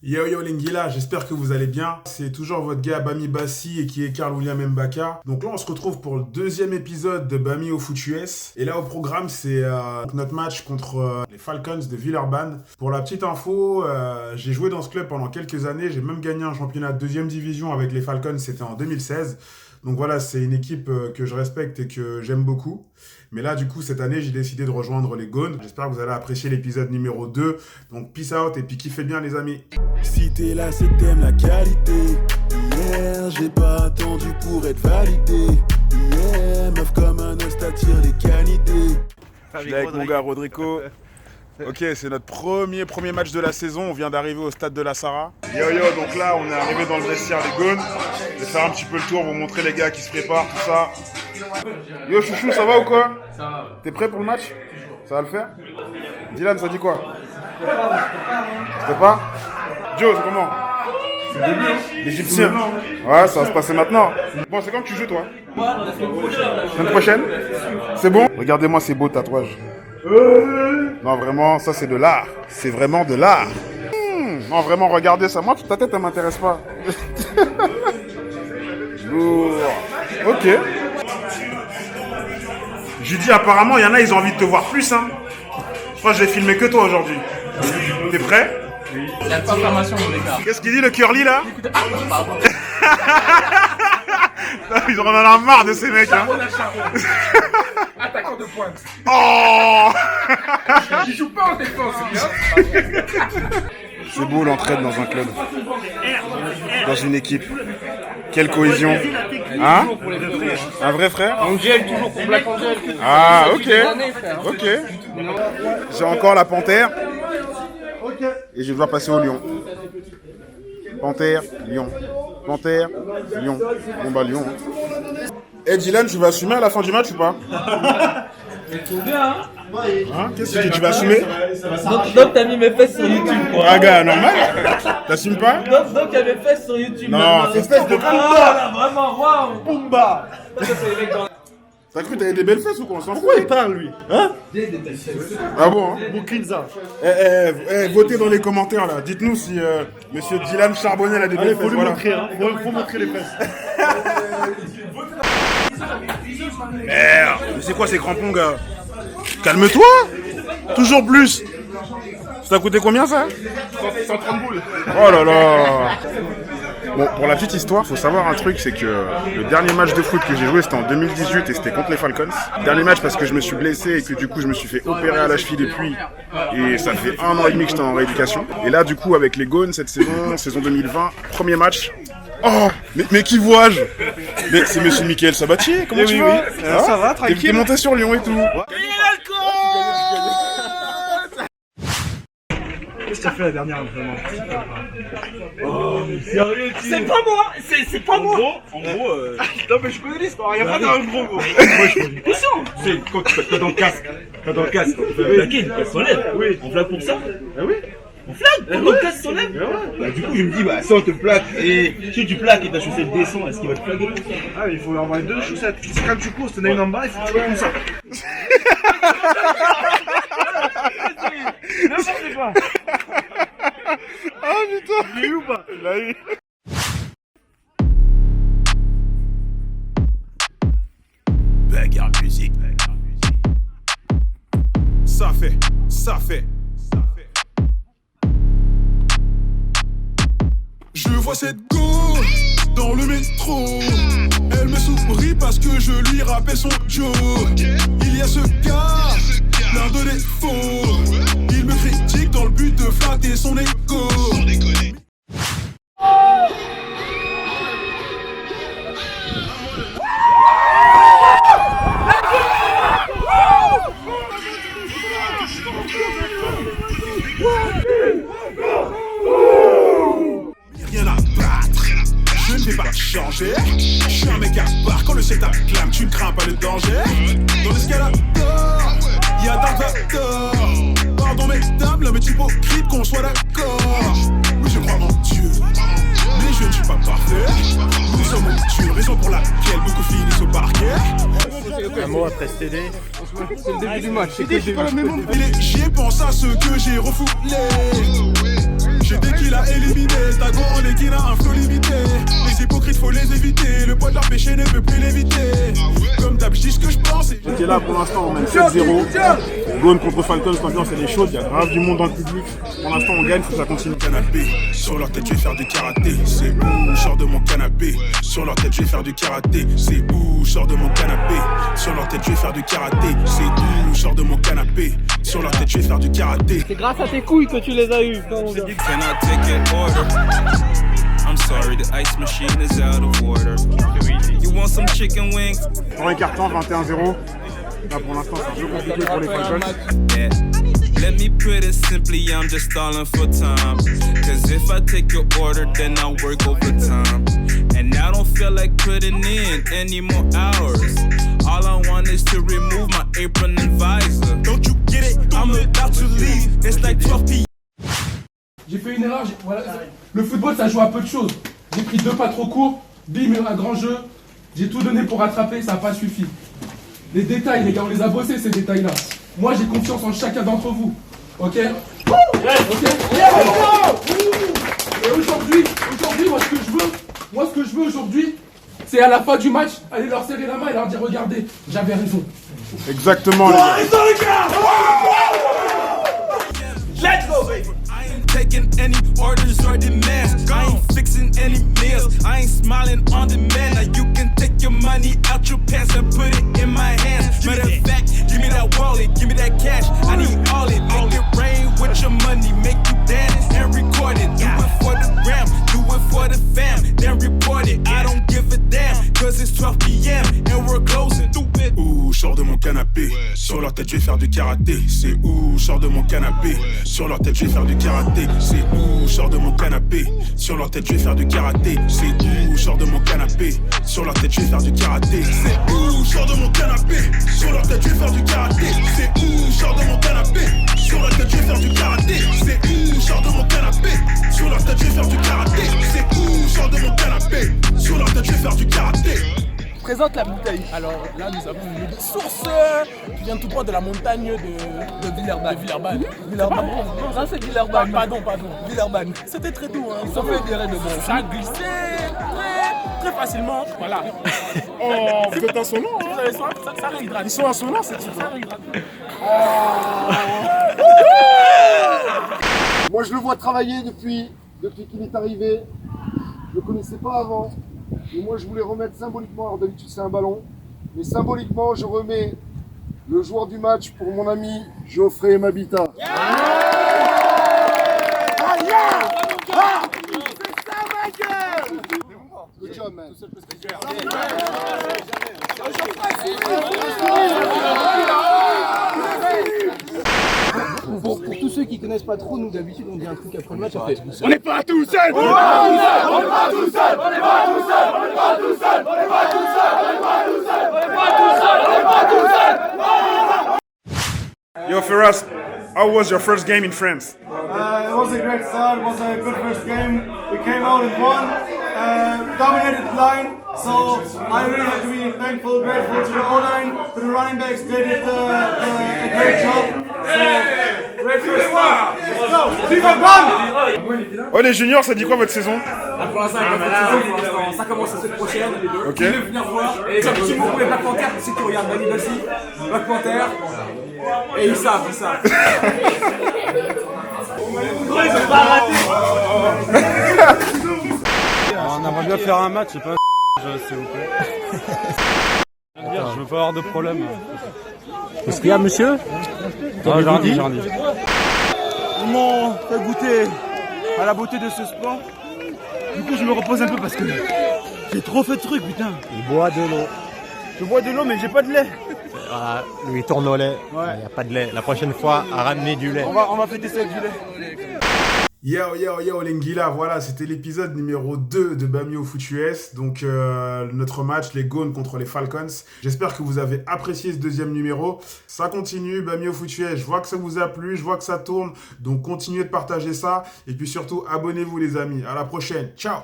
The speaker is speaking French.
Yo yo Lingila, j'espère que vous allez bien. C'est toujours votre gars Bami Bassi et qui est Karl William Mbaka. Donc là on se retrouve pour le deuxième épisode de Bami au foot US. Et là au programme c'est notre match contre les Falcons de Villeurbanne. Pour la petite info, j'ai joué dans ce club pendant quelques années. J'ai même gagné un championnat de deuxième division avec les Falcons, c'était en 2016. Donc voilà, c'est une équipe que je respecte et que j'aime beaucoup. Mais là, du coup, cette année, j'ai décidé de rejoindre les Gones. J'espère que vous allez apprécier l'épisode numéro 2. Donc, peace out et puis kiffez bien, les amis. Si t'es là, c'est que t'aimes la qualité. Hier, j'ai pas attendu pour être validé. Hier, meuf comme un os, t'attire les canidés. Je suis là avec mon gars Rodrigo. Ok, c'est notre premier match de la saison. On vient d'arriver au stade de la Sarah. Yo, donc là, on est arrivé dans le vestiaire des Gones. Je vais faire un petit peu le tour, vous montrer les gars qui se préparent, tout ça. Yo, chouchou, ça va ou quoi? Ça va. T'es prêt pour le match? Ça va le faire? Dylan, ça dit quoi? Je peux pas? Joe, c'est comment? C'est le début. L'Égyptien. Ouais, ça va se passer maintenant. Bon, c'est quand que tu joues, toi? La semaine prochaine. C'est bon? Regardez-moi ces beaux tatouages. Non, vraiment, ça c'est de l'art. C'est vraiment de l'art. Non, vraiment, regardez ça. Moi, ta tête, elle m'intéresse pas. Lourd. Ok. Je lui dis, apparemment, il y en a, ils ont envie de te voir plus, hein. Je crois que je vais filmer que toi aujourd'hui. T'es prêt? Il n'y a pas de formation, mon gars. Qu'est-ce qu'il dit, le curly, là? Ils en ont marre de ces mecs, hein. Attaquant de pointe. Oh. Il joue pas en défense, c'est bien. C'est beau l'entraide dans un club. Dans une équipe. Quelle cohésion. Hein? Un vrai frère? Angel, toujours pour Black Angel. Ah, ok. Ok. J'ai encore la panthère. Et je dois passer au lion. Panthère, lion. Panthère, lion. Bon bah lion. Eh Dylan, tu vas assumer à la fin du match ou pas? Hein? Qu'est-ce que tu dis? Tu vas assumer? Donc t'as mis mes fesses sur YouTube quoi. Ah gars, normal? T'assumes pas? Donc il y a mes fesses sur YouTube. Non, c'est espèce de Pumba! Ah là, vraiment, waouh! Pumba! Ça c'est les mecs dans T'as cru que t'avais des belles fesses ou quoi? Pourquoi il parle lui? Hein? Ah bon? Hein? Boukinza. Votez dans les commentaires là. Dites-nous si monsieur Dylan Charbonnel a des Allez, belles faut fesses. lui Voilà. montrer, hein. Faut montrer les fesses. Merde! Mais c'est quoi ces crampons, gars? Calme-toi! Toujours plus! Ça t'a coûté combien ça? 130 boules. Oh là là! Bon, pour la petite histoire, faut savoir un truc, c'est que le dernier match de foot que j'ai joué, c'était en 2018 et c'était contre les Falcons. Dernier match parce que je me suis blessé et que du coup je me suis fait opérer à la cheville depuis. Et ça fait 1 an et demi que j'étais en rééducation. Et là, du coup, avec les Gones, cette saison 2020, premier match. Oh! Mais qui vois-je? Mais c'est monsieur Mickaël Sabatier, comment tu vas? Hein? Ça va, tranquille. T'es monté sur Lyon et tout. Qu'est-ce que t'as fait la dernière vraiment? C'est pas moi! C'est pas moi! En gros, non mais je connais l'histoire, y'a pas d'un gros. Moi je pose une question. C'est quand t'as dans le casque, tu fais plaquer, une casse s'enlève. Oui. On flaque pour ça? Ah oui. On flaque pour le casque s'enlève? Bah du coup je me dis bah si on te plaque et si tu plaques et ta chaussette descend, est-ce qu'il va te plaquer pour ça? Ah il faut envoyer 2 chaussettes. C'est quand tu cours, t'en as une en bas, il faut que tu fasses comme ça. N'importe quoi. Ah putain! Il est où ou pas? Il l'a eu. Bagarre musique. Ça fait. Je vois cette go dans le métro. Elle me sourit parce que je lui rappelle son Joe. Il y a ce gars, l'un de défauts. Il me critique dans le but de flatter son égo. Rien à battre, je ne vais pas changer. Je suis un mec à part, quand le ciel t'acclame, tu ne crains pas le danger. Dans l'escalator, y'a Dark Vador. Pardon mesdames, l'homme est hypocrite, qu'on soit d'accord. Oui je crois en Dieu, mais je ne suis pas parfait. Nous sommes Dieu, raison pour laquelle beaucoup finissent au parquet. Un mot après ce TD. C'est le début du match, c'est que le début. Et j'y pense à ce que j'ai refoulé. J'ai dit qu'il a éliminé. King a un flow limité. Les hypocrites faut les éviter. Le poids de leur péché ne peut plus l'éviter. Comme d'hab, je dis ce que je pense. Ok, là pour l'instant on mène 7-0. Gone contre Falcons, l'ambiance elle est chaude, il y a grave du monde dans le public. Pour l'instant on gagne, faut que ça continue. Canapé, sur leur tête je vais faire du karaté. C'est où, je sors de mon canapé. Sur leur tête je vais faire du karaté. C'est où, je sors de mon canapé. Sur leur tête je vais faire du karaté. C'est où, je sors de mon canapé. Sur leur tête je vais faire du karaté. C'est grâce à tes couilles que tu les as eues. Can I take an order? I'm sorry, the ice machine is out of order. You want some chicken wings? Premier carton, 21-0. Là pour l'instant c'est un peu compliqué pour les Falcons. Yeah. Let me put it simply, I'm just stalling for time. Cause if I take your order, then I'll work overtime. And I don't feel like putting in any more hours. All I want is to remove my apron and visor. Don't you get it? I'm about to leave. It's like 12 p.m. J'ai fait une erreur, voilà. Le football ça joue à peu de choses. J'ai pris 2 pas trop courts, bim, un grand jeu. J'ai tout donné pour rattraper, ça n'a pas suffi. Les détails, les gars, on les a bossés ces détails-là. Moi j'ai confiance en chacun d'entre vous. Ok? Ok? Et aujourd'hui, moi ce que je veux aujourd'hui, c'est à la fin du match, aller leur serrer la main et leur dire regardez, j'avais raison. Exactement les gars. Let's go, baby. I ain't taking any orders or demands. I ain't fixing any meals. I ain't smiling on demand. Now you can take your money out your pants and put it in my hands. Matter of fact, give me that wallet, give me that cash. I need all it. Make it rain with your money, make you dance and record it. Do it for the gram, do it for the fam, then report it. I don't give a damn, cause it's 12 p.m. and we're closing. Où, je sors de mon canapé. Sur leur tête je vais faire du karaté. C'est où, je sors de mon canapé. Sur leur tête je vais faire du karaté. C'est où, je sors de mon canapé. Sur leur tête je vais faire du karaté. C'est où, je sors de mon canapé. Sur leur tête je vais faire du karaté. C'est où, je sors de mon canapé. Sur leur tête je vais faire du karaté. C'est où, je sors de mon canapé. Sur leur tête je vais faire du karaté. C'est où, je sors de mon canapé. Sur leur tête je vais faire du karaté. C'est où, je sors de mon canapé. Sur leur tête je vais faire du karaté. Présente la bouteille. Alors là, nous avons une source qui vient tout droit de la montagne de Villeurbanne. Non, c'est Villeurbanne. Pardon. Villeurbanne. C'était très doux, hein. Ils ont fait des raids de bon. Ça a glissé très facilement. Voilà. Oh, vous êtes insolent, hein. Vous avez soif, ça réhydrate. Ils sont insolents ces types. Ça réhydrate. Moi je le vois travailler depuis qu'il est arrivé. Je le connaissais pas avant. Et moi je voulais remettre symboliquement, alors d'habitude c'est un ballon, mais symboliquement je remets le joueur du match pour mon ami Geoffrey Mabita. Good job, man. Pour tous ceux qui connaissent pas trop, nous d'habitude on dit un truc après le match, on fait On n'est pas tout seul. Yo Firas, how was your first game in France? It was a great start, it was a good first game. We came out and won, dominated the line, so I really have to be thankful, grateful to the O-line, to the running backs, they did a great job. So, great first start. Let's go! Viva Bam! Oh les juniors, ça dit quoi votre saison? Pour l'instant, ça commence la semaine prochaine. Ok. Je vais venir voir. Et un petit mot pour les Black Panthers, pour ceux qui regardent Bani Bassi. Black Panther. Et ils savent. On aimerait bien faire un match, c'est pas un s'il vous plaît. Je veux pas avoir de problème. Qu'est-ce qu'il y a, monsieur? Non, j'ai rien dit. Ils m'ont fait goûter à la beauté de ce sport. Du coup je me repose un peu parce que j'ai trop fait de trucs, putain. Il boit de l'eau. Je bois de l'eau mais j'ai pas de lait. Voilà, lui il tourne au lait. Il n'y a pas de lait. La prochaine fois, à ramener du lait. On va fêter ça avec du lait. Yo Lengila, voilà, c'était l'épisode numéro 2 de Bamio Foot US, donc notre match, les Gones contre les Falcons. J'espère que vous avez apprécié ce deuxième numéro. Ça continue, Bamio Foot US, je vois que ça vous a plu, je vois que ça tourne, donc continuez de partager ça, et puis surtout, abonnez-vous les amis. À la prochaine, ciao.